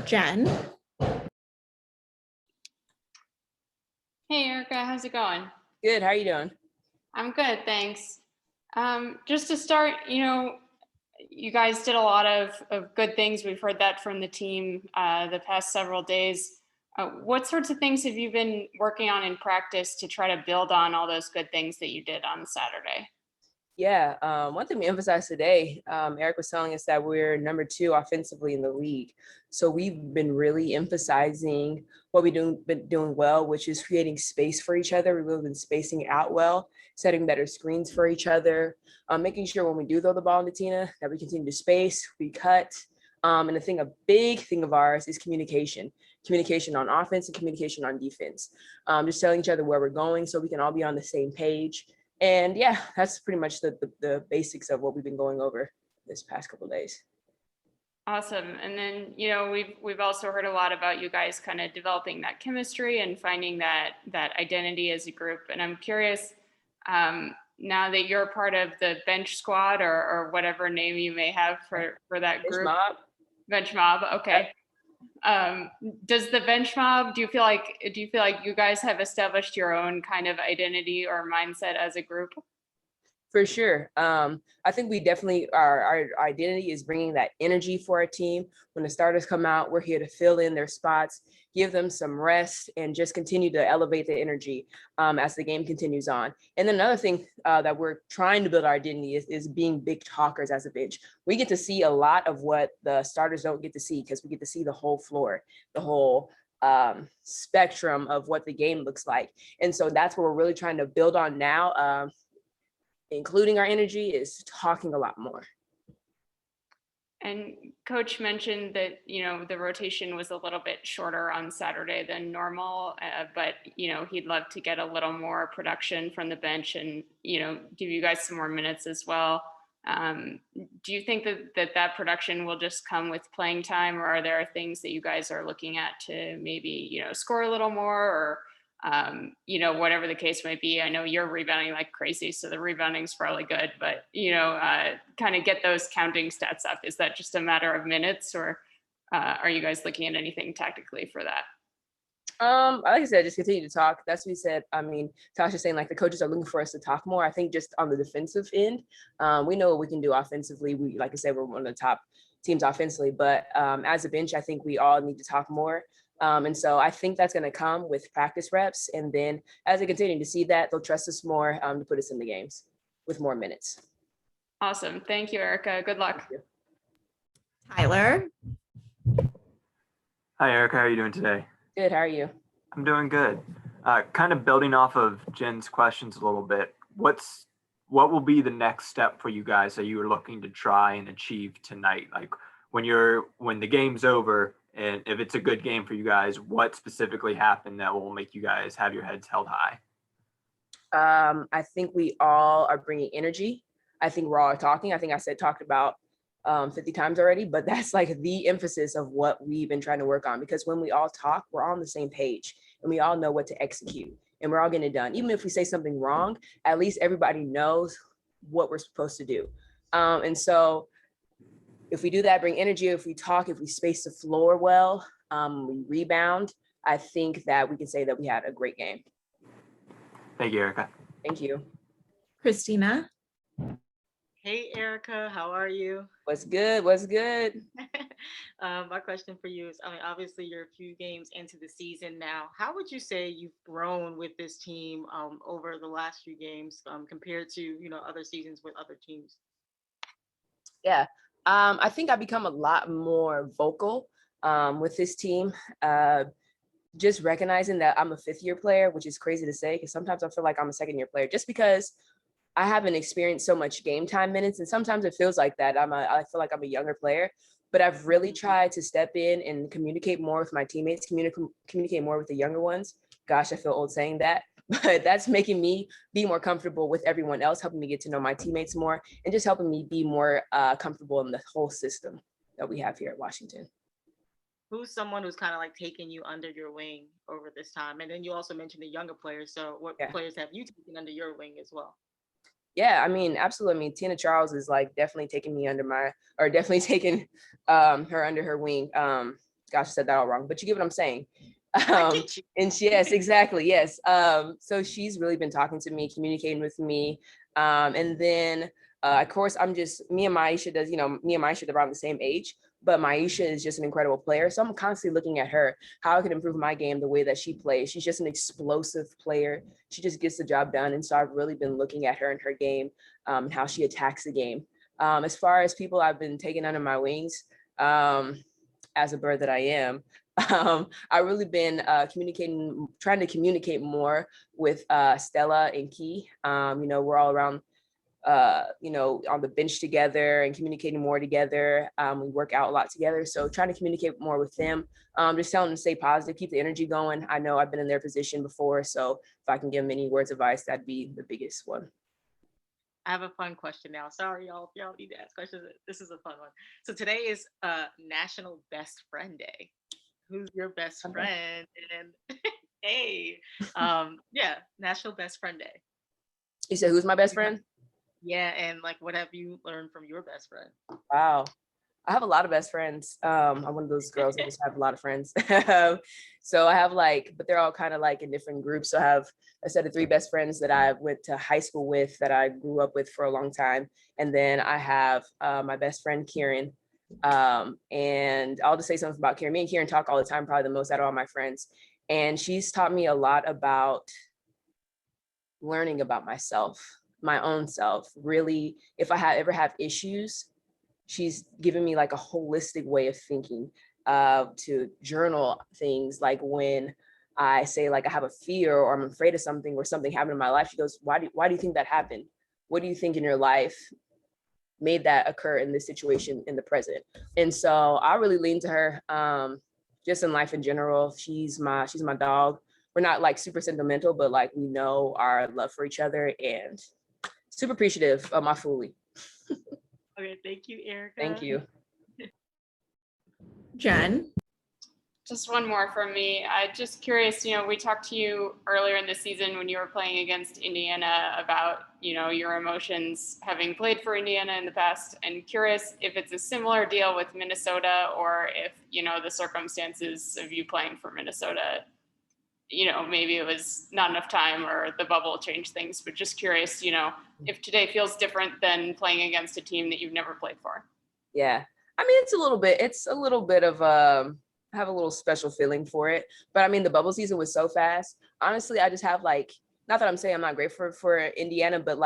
Jen. Hey, Erica, how's it going? Good. How are you doing? I'm good, thanks. Just to start, you guys did a lot of good things. We've heard that from the team the past several days. What sorts of things have you been working on in practice to try to build on all those good things that you did on Saturday? Yeah, one thing we emphasized today, Eric was telling us that we're number 2 offensively in the league. So we've been really emphasizing what been doing well, which is creating space for each other. We've really been spacing out well, setting better screens for each other, making sure when we do throw the ball into Tina that we continue to space, we cut. And a big thing of ours is communication on offense and communication on defense. Just telling each other where we're going so we can all be on the same page. And yeah, that's pretty much the basics of what we've been going over this past couple of days. Awesome. And then, we've also heard a lot about you guys kind of developing that chemistry and finding that identity as a group. And I'm curious, now that you're part of the bench squad or whatever name you may have for that group. Bench mob. Okay. Does the bench mob, do you feel like you guys have established your own kind of identity or mindset as a group? For sure. I think we definitely, our identity is bringing that energy for our team. When the starters come out, we're here to fill in their spots, give them some rest, and just continue to elevate the energy as the game continues on. And then another thing that we're trying to build our identity is being big talkers as a bench. We get to see a lot of what the starters don't get to see because we get to see the whole floor, the whole spectrum of what the game looks like. And so that's what we're really trying to build on now. Including our energy is talking a lot more. And Coach mentioned that, the rotation was a little bit shorter on Saturday than normal, but, he'd love to get a little more production from the bench and, give you guys some more minutes as well. Do you think that production will just come with playing time, or are there things that you guys are looking at to maybe, score a little more or whatever the case might be? I know you're rebounding like crazy, so the rebounding is probably good, but, kind of get those counting stats up. Is that just a matter of minutes, or are you guys looking at anything tactically for that? Like I said, just continue to talk. That's what we said. I mean, Tasha's saying like the coaches are looking for us to talk more. I think just on the defensive end, we know what we can do offensively. Like I said, we're one of the top teams offensively, but as a bench, I think we all need to talk more. And so I think that's going to come with practice reps. And then as they continue to see that, they'll trust us more to put us in the games with more minutes. Awesome. Thank you, Erica. Good luck. Tyler. Hi, Erica. How are you doing today? Good. How are you? I'm doing good. Kind of building off of Jen's questions a little bit. What will be the next step for you guys that you are looking to try and achieve tonight? Like when the game's over, and if it's a good game for you guys, what specifically happened that will make you guys have your heads held high? I think we all are bringing energy. I think we're all talking. I think I talked about 50 times already, but that's like the emphasis of what we've been trying to work on, because when we all talk, we're all on the same page and we all know what to execute and we're all getting it done. Even if we say something wrong, at least everybody knows what we're supposed to do. And so if we do that, bring energy, if we talk, if we space the floor well, we rebound, I think that we can say that we had a great game. Thank you, Erica. Thank you. Christina. Hey, Erica, how are you? What's good? What's good? My question for you is, obviously you're a few games into the season now. How would you say you've grown with this team over the last few games compared to, other seasons with other teams? Yeah, I think I've become a lot more vocal with this team. Just recognizing that I'm a 5th-year player, which is crazy to say, because sometimes I feel like I'm a 2nd-year player just because I haven't experienced so much game time minutes. And sometimes it feels like that. I feel like I'm a younger player, but I've really tried to step in and communicate more with my teammates, communicate more with the younger ones. Gosh, I feel old saying that, but that's making me be more comfortable with everyone else, helping me get to know my teammates more, and just helping me be more comfortable in the whole system that we have here at Washington. Who's someone who's kind of like taken you under your wing over this time? And then you also mentioned the younger players. So what players have you taken under your wing as well? Yeah, I mean, absolutely. I mean, Tina Charles is like definitely taking me definitely taking her under her wing. gosh, I said that all wrong, but you get what I'm saying. I get you. And yes, exactly. Yes. So she's really been talking to me, communicating with me. And then, of course, me and Maisha are around the same age, but Maisha is just an incredible player. So I'm constantly looking at her, how I can improve my game the way that she plays. She's just an explosive player. She just gets the job done. And so I've really been looking at her and her game, and how she attacks the game. As far as people I've been taking under my wings, as a bird that I am, I've really been trying to communicate more with Stella and Key. We're all around, on the bench together and communicating more together. We work out a lot together. So trying to communicate more with them, just telling them to stay positive, keep the energy going. I know I've been in their position before. So if I can give them any words of advice, that'd be the biggest one. I have a fun question now. Sorry, y'all, if y'all need to ask questions. This is a fun one. So today is National Best Friend Day. Who's your best Okay. friend? And hey, National Best Friend Day. You said, who's my best friend? Yeah, and like, what have you learned from your best friend? Wow. I have a lot of best friends. I'm one of those girls that just have a lot of friends. So I have but they're all kind of like in different groups. So I have a set of 3 best friends that I went to high school with, that I grew up with for a long time. And then I have my best friend, Kieran. And I'll just say something about Kieran. Me and Kieran talk all the time, probably the most out of all my friends. And she's taught me a lot about learning about myself, my own self. Really, if I ever have issues, she's given me like a holistic way of thinking, to journal things. Like when I say like I have a fear or I'm afraid of something or something happened in my life, she goes, why do you think that happened? What do you think in your life made that occur in this situation in the present? And so I really lean to her, just in life in general. She's my dog. We're not like super sentimental, but like we know our love for each other, and super appreciative of my Foolie. Okay, thank you, Erica. Thank you. Jen. Just one more from me. I'm just curious, we talked to you earlier in the season when you were playing against Indiana about, your emotions having played for Indiana in the past, and curious if it's a similar deal with Minnesota, or if, the circumstances of you playing for Minnesota, maybe it was not enough time or the bubble changed things, but just curious, if today feels different than playing against a team that you've never played for. Yeah. I mean, it's a little bit of I have a little special feeling for it. But I mean, the bubble season was so fast. Honestly, I just have not that I'm saying I'm not grateful for Indiana, but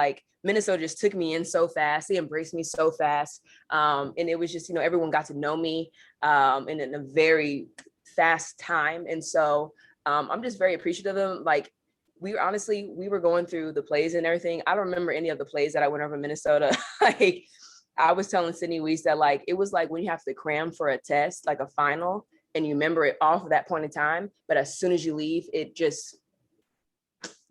Minnesota just took me in so fast. They embraced me so fast. And it was just, everyone got to know me in a very fast time. And so I'm just very appreciative of them. We were going through the plays and everything. I don't remember any of the plays that I went over Minnesota. I was telling Sydney Weiss that it was like when you have to cram for a test, like a final, and you remember it off of that point in time, but as soon as you leave, you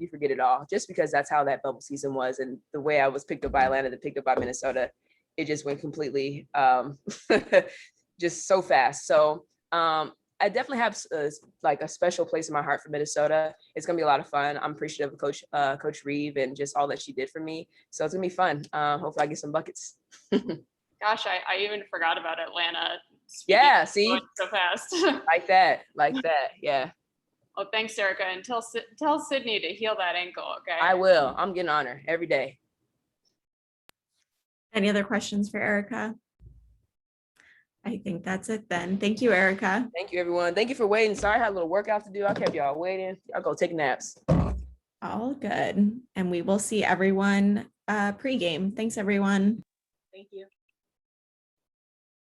forget it all, just because that's how that bubble season was. And the way I was picked up by Atlanta, then picked up by Minnesota, it just went completely, just so fast. So I definitely have a special place in my heart for Minnesota. It's gonna be a lot of fun. I'm appreciative of Coach Reeve and just all that she did for me. So it's gonna be fun. Hopefully I get some buckets. Gosh, I even forgot about Atlanta. Yeah, see, so fast. like that, yeah. Well, thanks, Erica, and tell Sydney to heal that ankle, okay? I will. I'm getting on her every day. Any other questions for Erica? I think that's it then. Thank you, Erica. Thank you, everyone. Thank you for waiting. Sorry, I had a little workout to do. I kept y'all waiting. I'll go take naps. All good. And we will see everyone pregame. Thanks, everyone. Thank you.